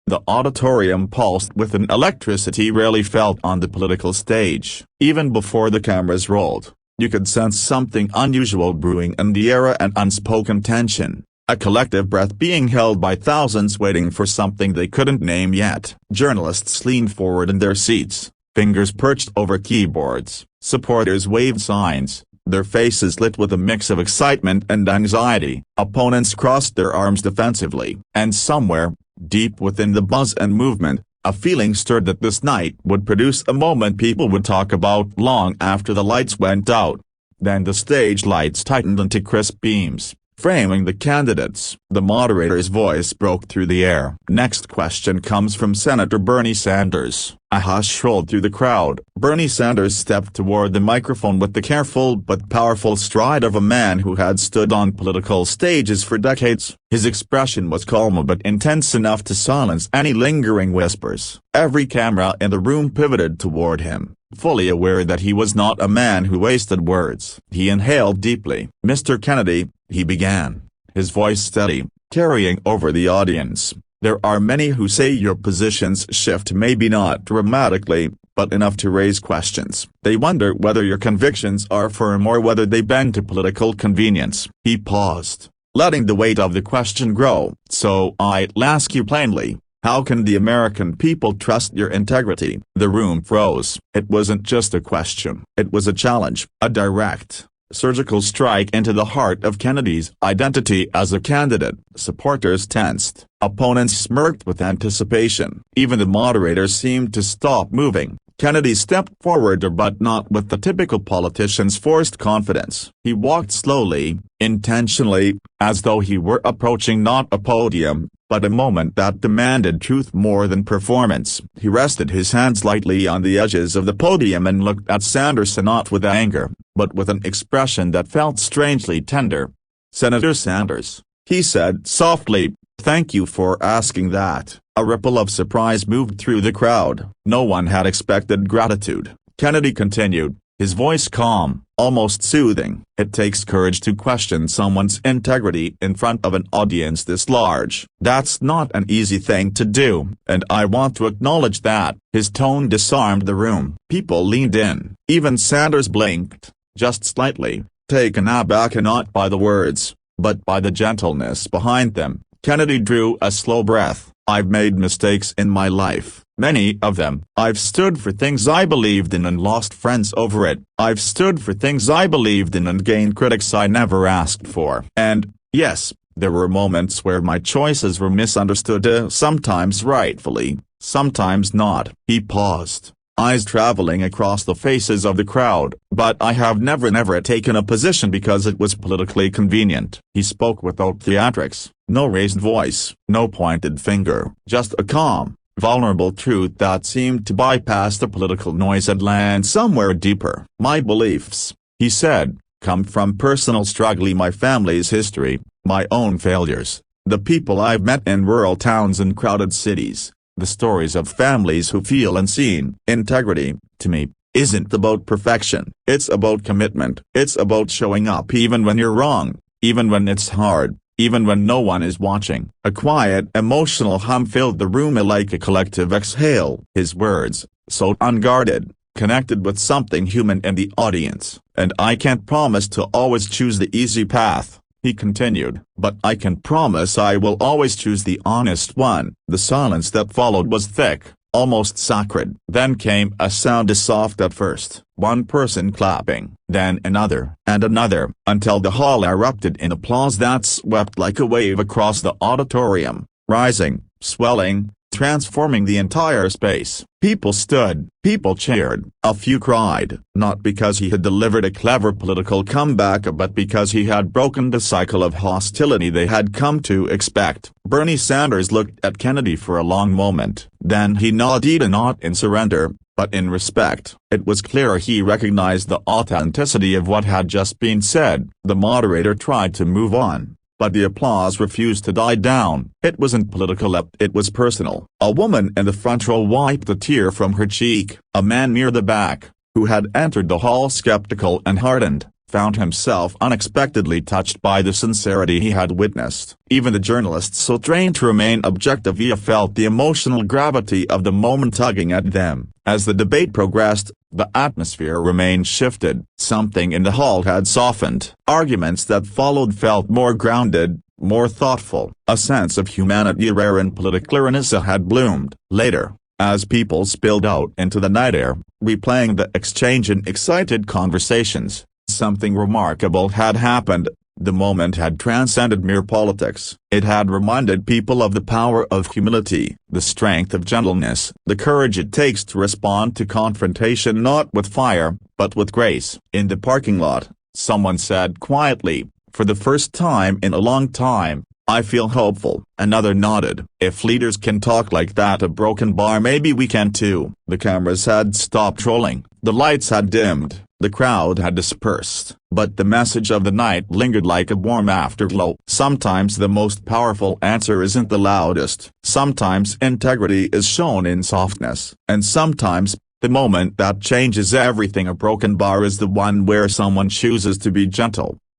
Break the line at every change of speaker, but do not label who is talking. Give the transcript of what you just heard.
The auditorium pulsed with an electricity rarely felt on the political stage. Even before the cameras rolled, you could sense something unusual brewing in the air, and unspoken tension. A collective breath being held by thousands waiting for something they couldn't name yet. Journalists leaned forward in their seats, fingers perched over keyboards. Supporters waved signs, their faces lit with a mix of excitement and anxiety. Opponents crossed their arms defensively. And somewhere, deep within the buzz and movement, a feeling stirred that this night would produce a moment people would talk about long after the lights went out. Then the stage lights tightened into crisp beams, framing the candidates. The moderator's voice broke through the air. Next question comes from Senator Bernie Sanders. A hush rolled through the crowd. Bernie Sanders stepped toward the microphone with the careful but powerful stride of a man who had stood on political stages for decades. His expression was calm but intense enough to silence any lingering whispers. Every camera in the room pivoted toward him, fully aware that he was not a man who wasted words. He inhaled deeply. "Mr. Kennedy," he began, his voice steady, carrying over the audience. "There are many who say your positions shift, maybe not dramatically, but enough to raise questions. They wonder whether your convictions are firm or whether they bend to political convenience." He paused, letting the weight of the question grow. "So I'll ask you plainly, how can the American people trust your integrity?" The room froze. It wasn't just a question. It was a challenge, a direct, surgical strike into the heart of Kennedy's identity as a candidate. Supporters tensed, opponents smirked with anticipation. Even the moderators seemed to stop moving. Kennedy stepped forward, but not with the typical politician's forced confidence. He walked slowly, intentionally, as though he were approaching not a podium, but a moment that demanded truth more than performance. He rested his hands lightly on the edges of the podium and looked at Sanders, not with anger, but with an expression that felt strangely tender. "Senator Sanders," he said softly, "thank you for asking that." A ripple of surprise moved through the crowd. No one had expected gratitude. Kennedy continued, his voice calm, almost soothing. "It takes courage to question someone's integrity in front of an audience this large. That's not an easy thing to do, and I want to acknowledge that." His tone disarmed the room. People leaned in. Even Sanders blinked, just slightly, taken aback not by the words, but by the gentleness behind them. Kennedy drew a slow breath. "I've made mistakes in my life, many of them. I've stood for things I believed in and lost friends over it. I've stood for things I believed in and gained critics I never asked for. And, yes, there were moments where my choices were misunderstood, sometimes rightfully, sometimes not." He paused, eyes traveling across the faces of the crowd. "But I have never taken a position because it was politically convenient." He spoke without theatrics, no raised voice, no pointed finger, just a calm, vulnerable truth that seemed to bypass the political noise and land somewhere deeper. "My beliefs," he said, "come from personal struggle, my family's history, my own failures, the people I've met in rural towns and crowded cities, the stories of families who feel unseen." Integrity, to me, isn't about perfection. It's about commitment. It's about showing up even when you're wrong, even when it's hard, even when no one is watching. A quiet, emotional hum filled the room like a collective exhale. His words, so unguarded, connected with something human in the audience. "And I can't promise to always choose the easy path," he continued, "but I can promise I will always choose the honest one." The silence that followed was thick, almost sacred. Then came a sound as soft at first, one person clapping, then another, and another, until the hall erupted in applause that swept like a wave across the auditorium, rising, swelling, transforming the entire space. People stood, people cheered, a few cried, not because he had delivered a clever political comeback but because he had broken the cycle of hostility they had come to expect. Bernie Sanders looked at Kennedy for a long moment. Then he nodded, not in surrender, but in respect. It was clear he recognized the authenticity of what had just been said. The moderator tried to move on, but the applause refused to die down. It wasn't political, it was personal. A woman in the front row wiped a tear from her cheek. A man near the back, who had entered the hall skeptical and hardened, found himself unexpectedly touched by the sincerity he had witnessed. Even the journalists so trained to remain objective felt the emotional gravity of the moment tugging at them. As the debate progressed, the atmosphere remained shifted. Something in the hall had softened. Arguments that followed felt more grounded, more thoughtful. A sense of humanity rare in political arenas had bloomed. Later, as people spilled out into the night air, replaying the exchange in excited conversations, something remarkable had happened. The moment had transcended mere politics. It had reminded people of the power of humility, the strength of gentleness, the courage it takes to respond to confrontation not with fire, but with grace. In the parking lot, someone said quietly, "For the first time in a long time, I feel hopeful." Another nodded. "If leaders can talk like that at a broken bar, maybe we can too." The cameras had stopped rolling, the lights had dimmed, the crowd had dispersed, but the message of the night lingered like a warm afterglow. Sometimes the most powerful answer isn't the loudest. Sometimes integrity is shown in softness. And sometimes, the moment that changes everything. A broken bar is the one where someone chooses to be gentle,